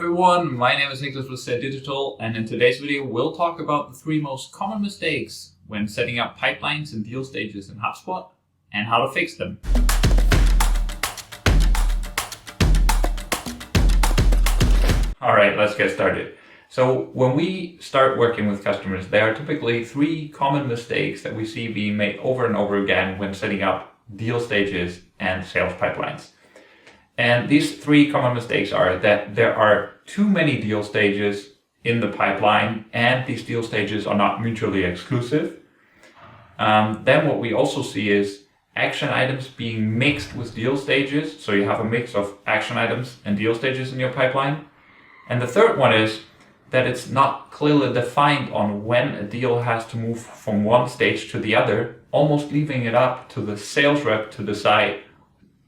everyone, my name is Nicholas with say.digital, and in today's video we'll talk about the 3 most common mistakes when setting up pipelines and deal stages in HubSpot and how to fix them. Alright, let's get started. So when we start working with customers, there are typically 3 common mistakes that we see being made over and over again when setting up deal stages and sales pipelines. And these 3 common mistakes are that there are too many deal stages in the pipeline and these deal stages are not mutually exclusive. Then what we also see is action items being mixed with deal stages. So you have a mix of action items and deal stages in your pipeline. And the third one is that it's not clearly defined on when a deal has to move from one stage to the other, almost leaving it up to the sales rep to decide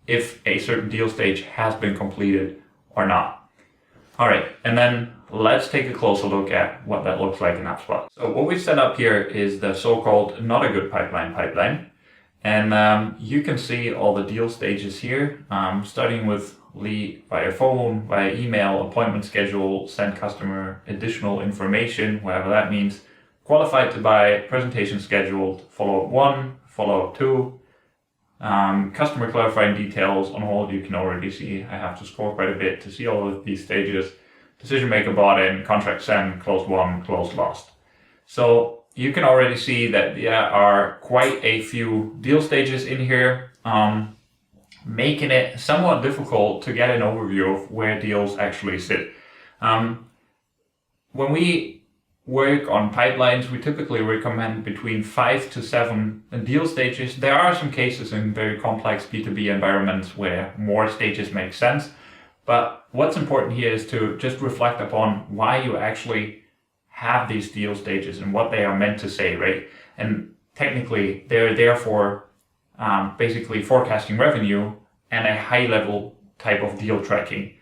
if a certain deal stage has been completed or not. All right, and then let's take a closer look at what that looks like in HubSpot. So what we've set up here is the so-called not a good pipeline. And you can see all the deal stages here, starting with lead via phone, via email, appointment schedule, send customer additional information, whatever that means, qualified to buy, presentation scheduled, follow-up 1, follow-up 2, customer clarifying details. On hold, you can already see I have to scroll quite a bit to see all of these stages. Decision maker bought in, contract sent, closed won, closed lost. So you can already see that there are quite a few deal stages in here, making it somewhat difficult to get an overview of where deals actually sit. When we work on pipelines, we typically recommend between 5 to 7 deal stages. There are some cases in very complex B2B environments where more stages make sense. But what's important here is to just reflect upon why you actually have these deal stages and what they are meant to say, right? And technically, they're there for basically forecasting revenue and a high-level type of deal tracking.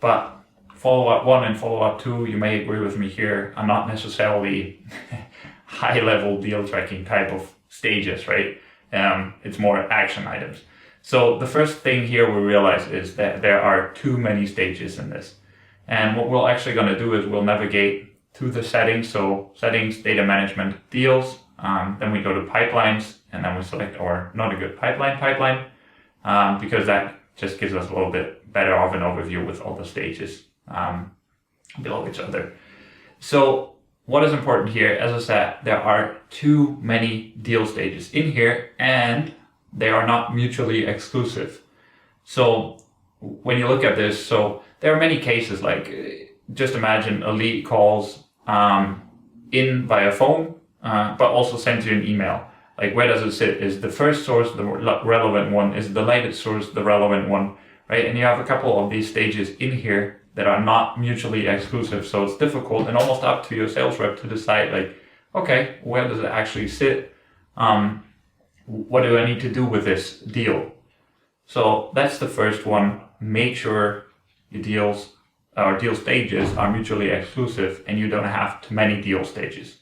But follow-up 1 and follow-up 2, you may agree with me here, are not necessarily high-level deal tracking type of stages, right? It's more action items. So the first thing here we realize is that there are too many stages in this. And what we're actually going to do is we'll navigate to the settings. So settings, data management, deals. Then we go to pipelines, and then we select our not a good pipeline, because that just gives us a little bit better of an overview with all the stages below each other. So what is important here, as I said, there are too many deal stages in here and they are not mutually exclusive. So when you look at this, so there are many cases, like just imagine a lead calls in via phone, but also sends you an email. Like, where does it sit? Is the first source the relevant one? Is the latest source the relevant one? Right? And you have a couple of these stages in here that are not mutually exclusive. So it's difficult and almost up to your sales rep to decide, like, okay, where does it actually sit? What do I need to do with this deal? So that's the first one. Make sure your deals or deal stages are mutually exclusive and you don't have too many deal stages,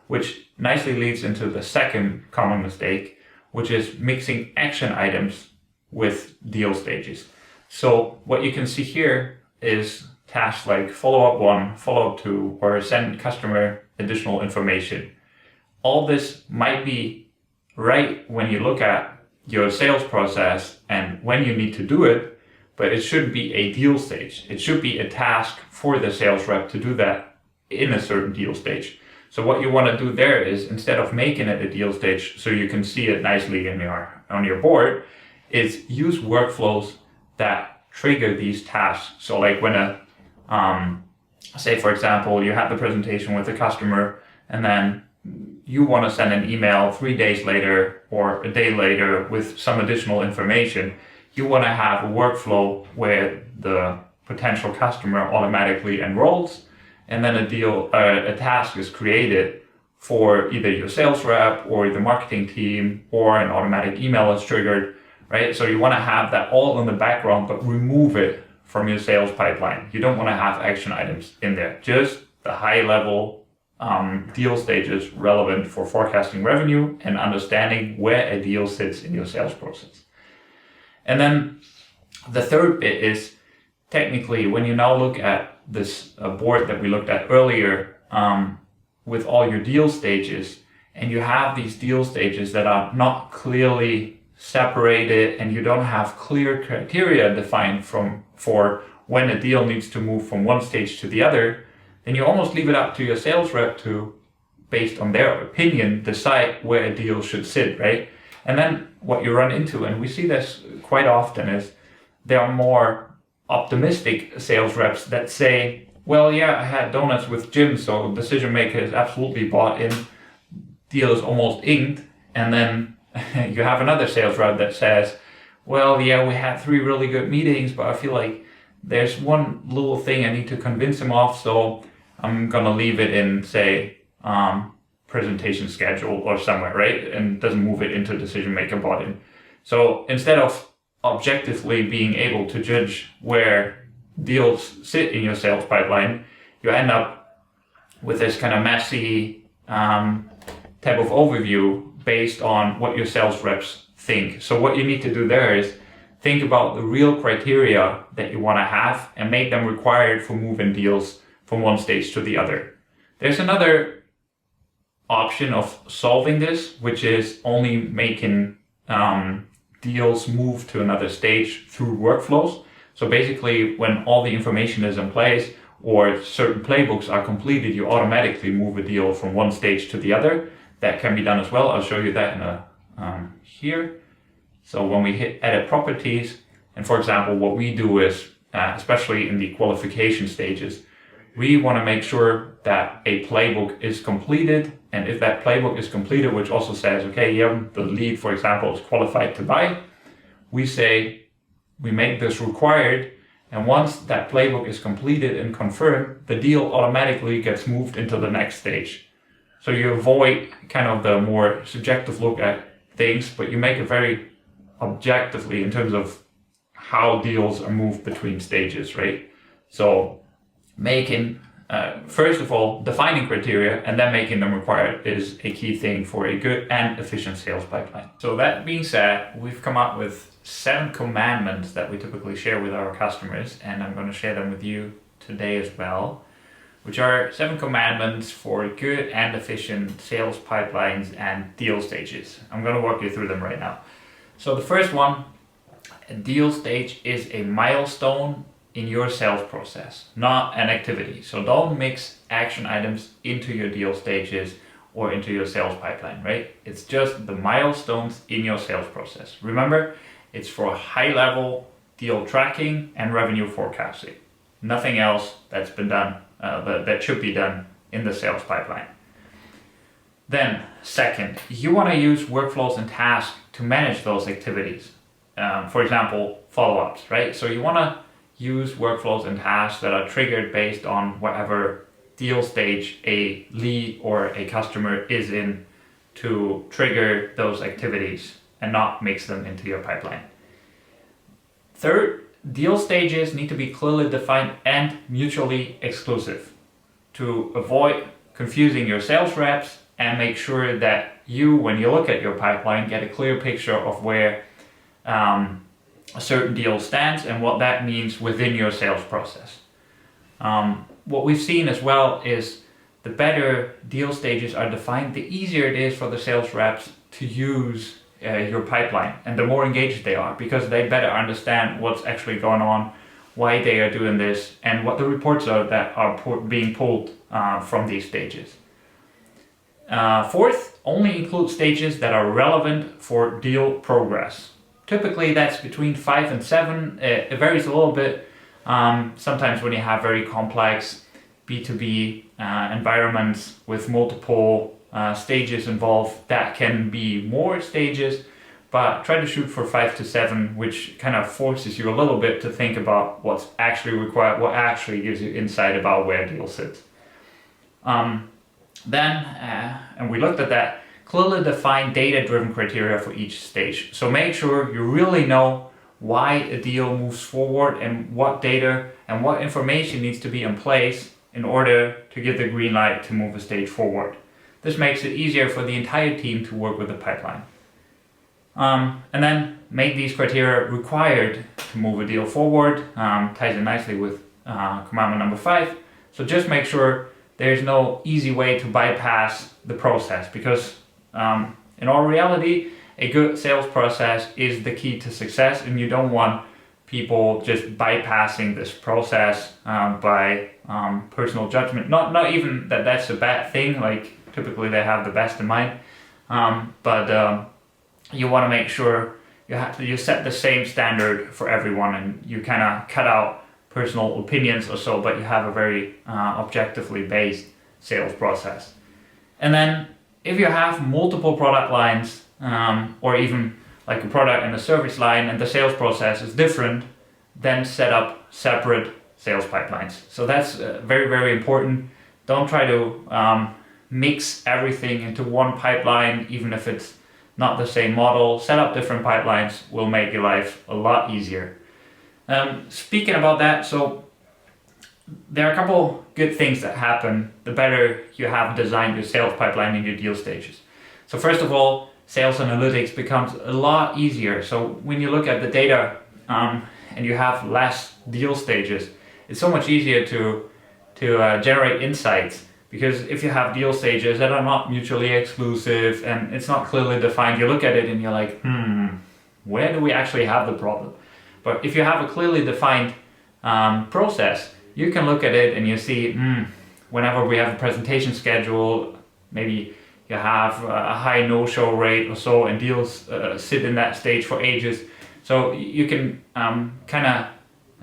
which nicely leads into the second common mistake, which is mixing action items with deal stages. So what you can see here is tasks like follow-up 1, follow-up 2, or send customer additional information. All this might be right when you look at your sales process and when you need to do it, but it shouldn't be a deal stage. It should be a task for the sales rep to do that in a certain deal stage. So what you want to do there is, instead of making it a deal stage so you can see it nicely on your board, is use workflows that trigger these tasks. So like when say for example, you have the presentation with the customer and then you want to send an email 3 days later or a day later with some additional information, you want to have a workflow where the potential customer automatically enrolls, and then a task is created for either your sales rep or the marketing team, or an automatic email is triggered, right? So you want to have that all in the background, but remove it from your sales pipeline. You don't want to have action items in there, just the high level deal stages relevant for forecasting revenue and understanding where a deal sits in your sales process. And then the third bit is technically, when you now look at this board that we looked at earlier with all your deal stages, and you have these deal stages that are not clearly separated and you don't have clear criteria defined for when a deal needs to move from one stage to the other, then you almost leave it up to your sales rep to, based on their opinion, decide where a deal should sit, right? And then what you run into, and we see this quite often, is there are more optimistic sales reps that say, well, yeah, I had donuts with Jim, so decision maker is absolutely bought in, deal is almost inked. And then you have another sales rep that says, well, yeah, we had 3 really good meetings, but I feel like there's one little thing I need to convince him of, so I'm gonna leave it in, say, presentation schedule or somewhere, right? And doesn't move it into decision maker bought in. So instead of objectively being able to judge where deals sit in your sales pipeline, you end up with this kind of messy type of overview based on what your sales reps think. So what you need to do there is think about the real criteria that you want to have and make them required for moving deals from one stage to the other. There's another option of solving this, which is only making deals move to another stage through workflows. So basically, when all the information is in place or certain playbooks are completed, you automatically move a deal from one stage to the other. That can be done as well. I'll show you that in here. So when we hit edit properties, and for example, what we do is, especially in the qualification stages, we want to make sure that a playbook is completed. And if that playbook is completed, which also says, okay, yeah, the lead, for example, is qualified to buy, we say, we make this required. And once that playbook is completed and confirmed, the deal automatically gets moved into the next stage. So you avoid kind of the more subjective look at things, but you make it very objectively in terms of how deals are moved between stages, right? So making, first of all, defining criteria and then making them required is a key thing for a good and efficient sales pipeline. So that being said, we've come up with 7 commandments that we typically share with our customers, and I'm going to share them with you today as well, which are 7 commandments for good and efficient sales pipelines and deal stages. I'm going to walk you through them right now. So the first one, a deal stage is a milestone in your sales process, not an activity. So don't mix action items into your deal stages or into your sales pipeline, right? It's just the milestones in your sales process. Remember, it's for high level deal tracking and revenue forecasting. Nothing else that's been done, that should be done in the sales pipeline. Then, second, you want to use workflows and tasks to manage those activities. For example, follow-ups, right? So you want to use workflows and tasks that are triggered based on whatever deal stage a lead or a customer is in to trigger those activities and not mix them into your pipeline. Third, deal stages need to be clearly defined and mutually exclusive to avoid confusing your sales reps and make sure that you, when you look at your pipeline, get a clear picture of where a certain deal stands and what that means within your sales process. What we've seen as well is the better deal stages are defined, the easier it is for the sales reps to use your pipeline, and the more engaged they are because they better understand what's actually going on, why they are doing this, and what the reports are that are being pulled from these stages. Fourth, only include stages that are relevant for deal progress. Typically that's between 5 and 7. It varies a little bit. Sometimes when you have very complex B2B environments with multiple stages involved, that can be more stages, but try to shoot for 5 to 7, which kind of forces you a little bit to think about what's actually required, what actually gives you insight about where deal sits. Then, and we looked at that, clearly define data-driven criteria for each stage. So make sure you really know why a deal moves forward and what data and what information needs to be in place in order to give the green light to move a stage forward. This makes it easier for the entire team to work with the pipeline. And then make these criteria required to move a deal forward. Ties in nicely with commandment number 5. So just make sure there's no easy way to bypass the process, because in all reality, a good sales process is the key to success, and you don't want people just bypassing this process by personal judgment. Not even that that's a bad thing, like typically they have the best in mind, but you want to make sure you set the same standard for everyone, and you kind of cut out personal opinions or so, but you have a very objectively based sales process. And then if you have multiple product lines, or even like a product and a service line, and the sales process is different, then set up separate sales pipelines. So that's very, very important. Don't try to mix everything into one pipeline, even if it's not the same model. Set up different pipelines will make your life a lot easier. Speaking about that, so there are a couple good things that happen the better you have designed your sales pipeline in your deal stages. So first of all, sales analytics becomes a lot easier. So when you look at the data and you have less deal stages, it's so much easier to generate insights, because if you have deal stages that are not mutually exclusive and it's not clearly defined, you look at it and you're like, where do we actually have the problem? But if you have a clearly defined process, you can look at it and you see, whenever we have a presentation schedule, maybe you have a high no-show rate or so, and deals sit in that stage for ages. So you can kind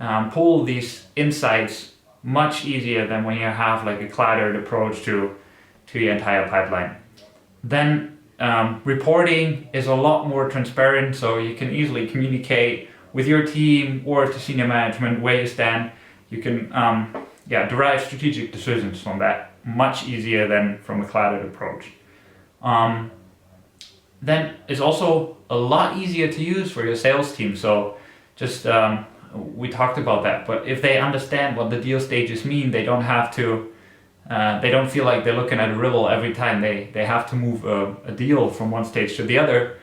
of pull these insights much easier than when you have like a cluttered approach to your entire pipeline. Then reporting is a lot more transparent, so you can easily communicate with your team or to senior management where you stand. You can derive strategic decisions from that much easier than from a cluttered approach. Then it's also a lot easier to use for your sales team. So just we talked about that, but if they understand what the deal stages mean, they don't have to they don't feel like they're looking at a riddle every time they have to move a deal from one stage to the other.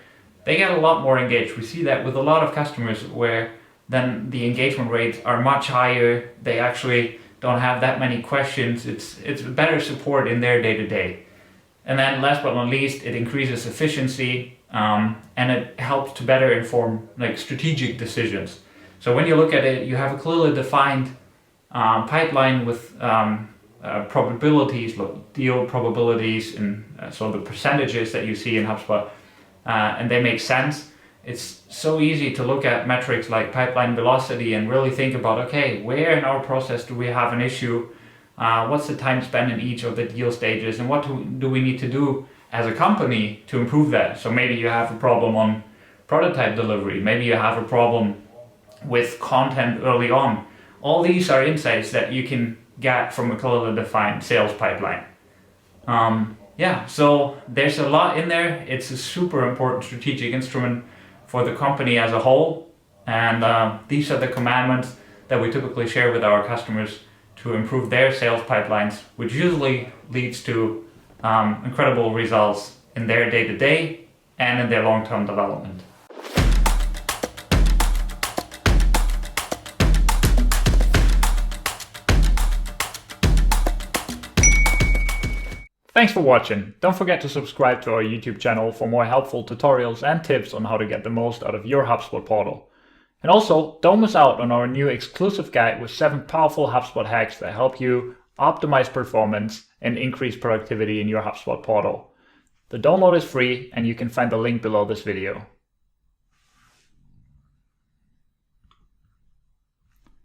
They get a lot more engaged. We see that with a lot of customers, where then the engagement rates are much higher. They actually don't have that many questions. It's better support in their day-to-day. And then last but not least, it increases efficiency, and it helps to better inform like strategic decisions. So when you look at it, you have a clearly defined pipeline with probabilities, deal probabilities, and so the percentages that you see in HubSpot, and they make sense. It's so easy to look at metrics like pipeline velocity and really think about, okay, where in our process do we have an issue? What's the time spent in each of the deal stages, and what do we need to do as a company to improve that? So maybe you have a problem on prototype delivery, maybe you have a problem with content early on. All these are insights that you can get from a clearly defined sales pipeline. So there's a lot in there. It's a super important strategic instrument for the company as a whole, and these are the commandments that we typically share with our customers to improve their sales pipelines, which usually leads to incredible results in their day-to-day and in their long-term development. Thanks for watching. Don't forget to subscribe to our YouTube channel for more helpful tutorials and tips on how to get the most out of your HubSpot portal. And also, don't miss out on our new exclusive guide with 7 powerful HubSpot hacks that help you optimize performance and increase productivity in your HubSpot portal. The download is free, and you can find the link below this video.